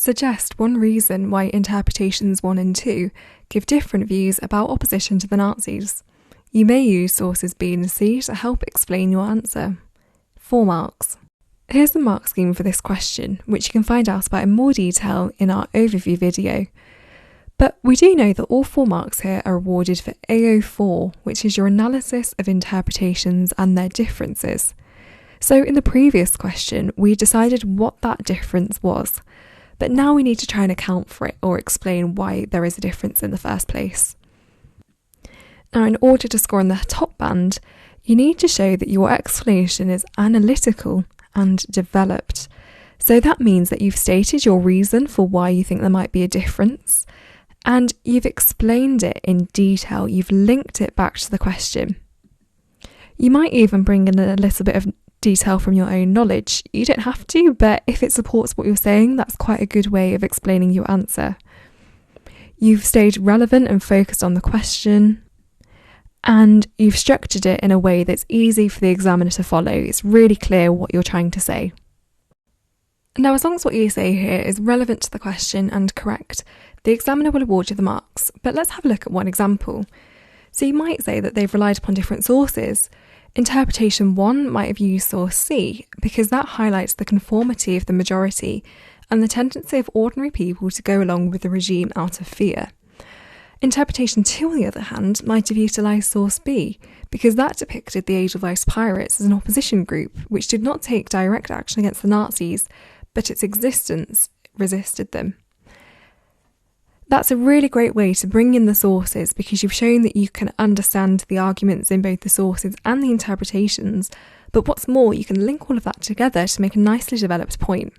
suggest one reason why interpretations 1 and 2 give different views about opposition to the Nazis. You may use sources B and C to help explain your answer. 4 marks. Here's the mark scheme for this question, which you can find out about in more detail in our overview video. But we do know that all 4 marks here are awarded for AO4, which is your analysis of interpretations and their differences. So in the previous question, we decided what that difference was, but now we need to try and account for it or explain why there is a difference in the first place. Now, in order to score in the top band, you need to show that your explanation is analytical and developed. So that means that you've stated your reason for why you think there might be a difference, and you've explained it in detail. You've linked it back to the question. You might even bring in a little bit of detail from your own knowledge. You don't have to, but if it supports what you're saying, that's quite a good way of explaining your answer. You've stayed relevant and focused on the question, and you've structured it in a way that's easy for the examiner to follow. It's really clear what you're trying to say. Now, as long as what you say here is relevant to the question and correct, the examiner will award you the marks. But let's have a look at one example. So you might say that they've relied upon different sources. Interpretation 1 might have used source C because that highlights the conformity of the majority and the tendency of ordinary people to go along with the regime out of fear. Interpretation 2, on the other hand, might have utilised source B because that depicted the Edelweiss pirates as an opposition group which did not take direct action against the Nazis, but its existence resisted them. That's a really great way to bring in the sources because you've shown that you can understand the arguments in both the sources and the interpretations, but what's more, you can link all of that together to make a nicely developed point.